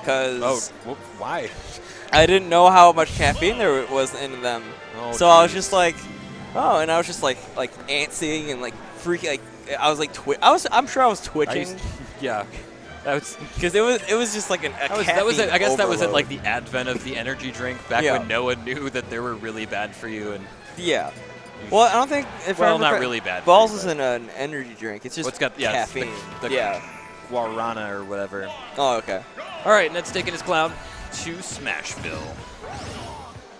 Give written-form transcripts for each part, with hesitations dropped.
because why? I didn't know how much caffeine there was in them. Oh, so I was just like, oh, and I was just like antsy and like freaking. Like I was like I'm sure I was twitching. Yeah. Because it was just like I guess that was at overload. like the advent of the energy drink back when no one knew that they were really bad for you. And yeah. Well, I don't think not really bad. Balls for you, isn't an energy drink. It's just it's got caffeine. The guarana or whatever. Oh, okay. All right, Ned's taking his Cloud to Smashville.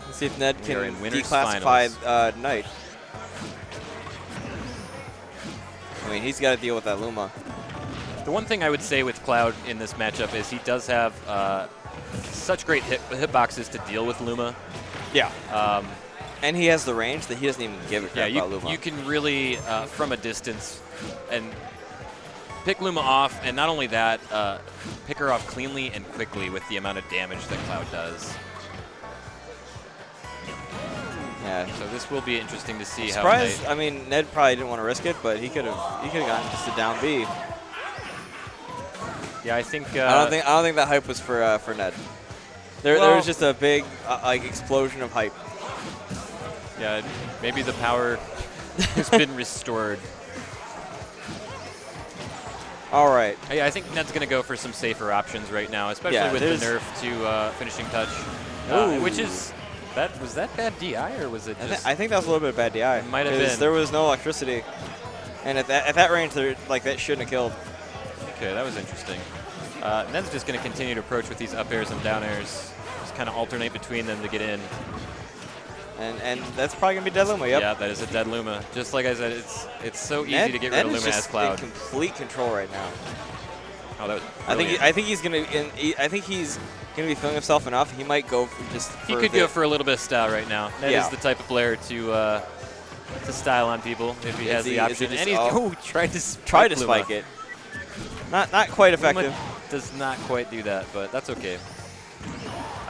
Let's see if Ned We are can in winners declassify finals. NiTE. I mean, he's got to deal with that Luma. The one thing I would say with Cloud in this matchup is he does have such great hitboxes to deal with Luma. Yeah. And he has the range that he doesn't even give a crap about Luma. You can really, from a distance, and pick Luma off, and not only that, pick her off cleanly and quickly with the amount of damage that Cloud does. Yeah. So this will be interesting to see Surprised, how. I mean, Ned probably didn't want to risk it, but he could have gotten just a down B. Yeah, I think. I don't think that hype was for Ned. There was just a big like explosion of hype. Yeah, maybe the power has been restored. All right. Yeah, I think Ned's going to go for some safer options right now, especially with the nerf to finishing touch, which is was that bad DI or was it just? I think that was a little bit of bad DI. It might have been. There was no electricity, and at that range, that shouldn't have killed. Okay, that was interesting. Ned's just going to continue to approach with these up airs and down airs, just kind of alternate between them to get in. And that's probably going to be dead Luma, yep. Yeah, that is a dead Luma. Just like I said, it's so easy to get rid of Luma as Cloud. Ned is just in complete control right now. Oh, that was I think he's going to I think he's going to be feeling himself enough. He might go for He could go for a little bit of style right now. Ned is the type of player to style on people if he has the option. And he's tried to spike it. Not quite effective. Luma does not quite do that, but that's okay.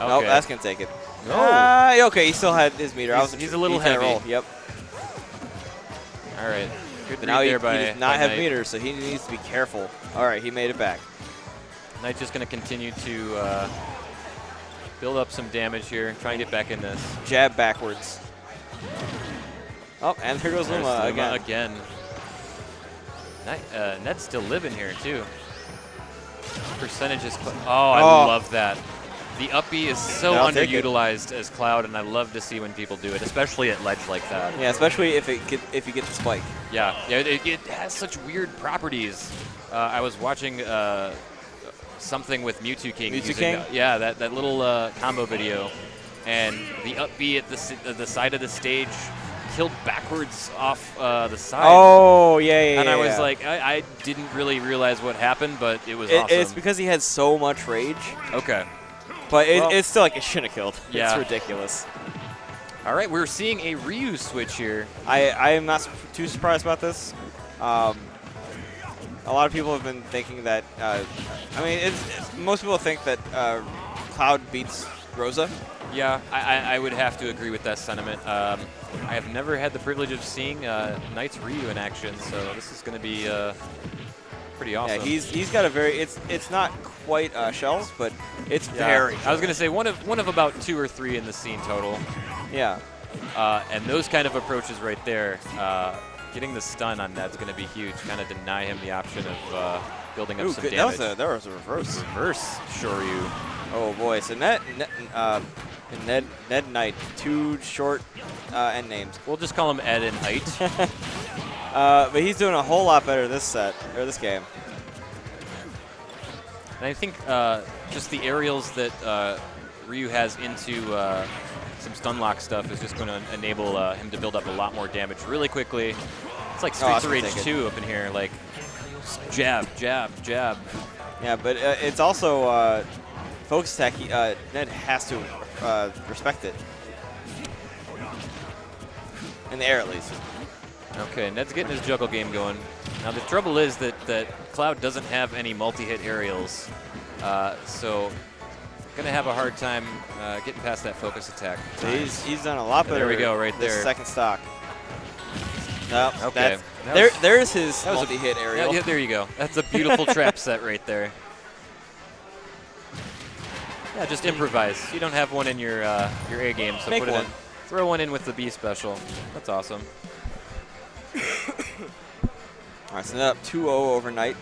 Nope, that's going to take it. No. Okay, he still had his meter. He's a little heavy. Roll. Yep. All right. Good read now there he by does not have NiTE. meters, so he needs to be careful. All right, he made it back. NiTE's just going to continue to build up some damage here, try and get back in this. Jab backwards. Oh, and there goes Luma again. Ned's still living here, too. Percentage is... I love that. The up B is so underutilized as Cloud, and I love to see when people do it, especially at ledge like that. Yeah, especially if you get the spike. Yeah, it has such weird properties. I was watching something with Mewtwo King. Yeah, that little combo video, and the up B at the side of the stage killed backwards off the side. Oh, yeah. And I was like, I didn't really realize what happened, but it was awesome. It's because he had so much rage. Okay. But it's still like it shouldn't have killed. Yeah. It's ridiculous. All right, we're seeing a Ryu switch here. I am not too surprised about this. A lot of people have been thinking that, most people think that Cloud beats Rosa. Yeah, I would have to agree with that sentiment. I have never had the privilege of seeing NiTE's Ryu in action, so this is going to be pretty awesome. Yeah, he's got a very it's not quite shells, but it's very. I was going to say one of about 2 or 3 in the scene total. Yeah. And those kind of approaches right there, getting the stun on that's going to be huge. Kind of deny him the option of building up some damage. That was a reverse. Reverse Shoryu. Oh boy, so Ned NiTE, 2 short end names. We'll just call him Ed and NiTE. But he's doing a whole lot better this game. And I think just the aerials that Ryu has into some stun lock stuff is just going to enable him to build up a lot more damage really quickly. It's like Streets of Rage 2 up in here, like jab, jab, jab. Yeah, but it's also focus attack. Ned has to respect it. In the air, at least. Okay, Ned's getting his juggle game going. Now the trouble is that Cloud doesn't have any multi-hit aerials, so gonna have a hard time getting past that focus attack. So he's done a lot better. There we go, right there. Second stock. No, okay. There's his multi-hit aerial. Yeah, there you go. That's a beautiful trap set right there. Yeah, just improvise. You don't have one in your A game, so Make put it one. in. Throw one in with the B special. That's awesome. All right, so now up 2-0 over NiTE.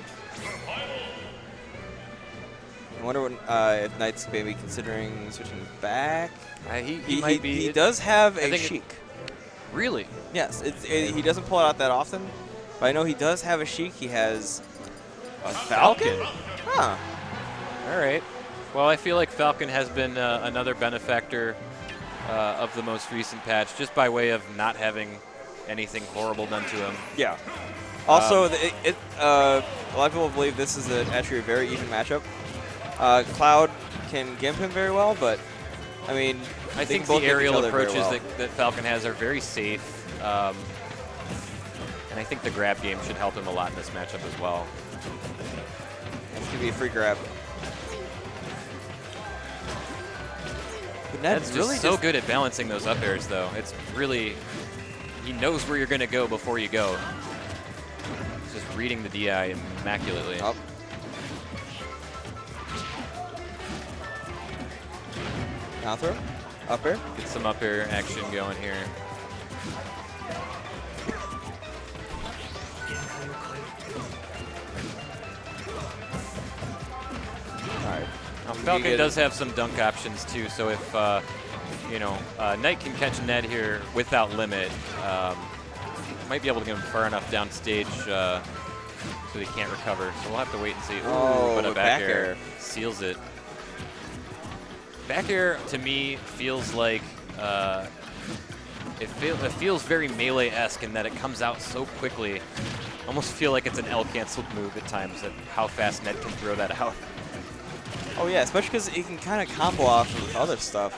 I wonder what, if NiTE's maybe considering switching back. He might be. He does have a Sheik. Really? Yes, he doesn't pull it out that often, but I know he does have a Sheik. He has a Falcon? Huh. All right. Well, I feel like Falcon has been another benefactor of the most recent patch, just by way of not having anything horrible done to him. Yeah. Also, a lot of people believe this is actually a very even matchup. Cloud can gimp him very well, but I mean, I think the aerial approaches that Falcon has are very safe, and I think the grab game should help him a lot in this matchup as well. It's going to be a free grab. Ned's really so good at balancing those up airs, though. It's really, he knows where you're going to go before you go. He's just reading the DI immaculately. Up. Down throw. Up air. Get some up air action going here. Alright. Now, Falcon does have some dunk options too, so if NiTE can catch Ned here without limit, might be able to get him far enough down stage so he can't recover. So we'll have to wait and see. Ooh, but a back air seals it. Back air to me feels like it feels very melee-esque in that it comes out so quickly. Almost feel like it's an L-canceled move at times, at how fast Ned can throw that out. Oh yeah, especially because he can kind of combo off with other stuff.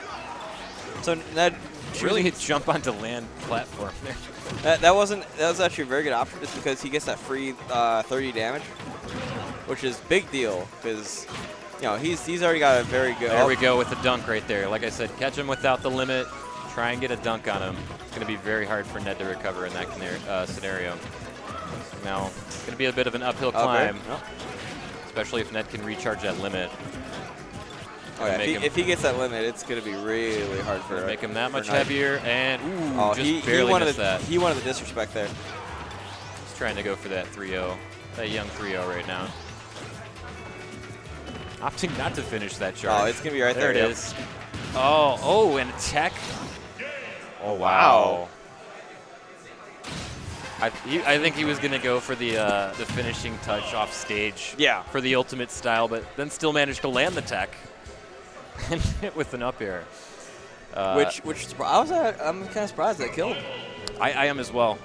So Ned really hits jump onto land platform there. That was actually a very good option, just because he gets that free 30 damage, which is big deal because he's already got a very good. There we go with the dunk right there. Like I said, catch him without the limit. Try and get a dunk on him. It's going to be very hard for Ned to recover in that scenario. Now it's going to be a bit of an uphill climb, especially if Ned can recharge that limit. Oh yeah, if he gets that limit, it's going to be really hard for make him that much heavier, and he missed that. He wanted the disrespect there. He's trying to go for that 3-0, that young 3-0 right now. Opting not to finish that charge. Oh, it's going to be right there. There it is. Oh, and a tech. Oh, wow. I think he was going to go for the finishing touch off stage for the ultimate style, but then still managed to land the tech and hit with an up air. I'm kind of surprised that killed. I am as well.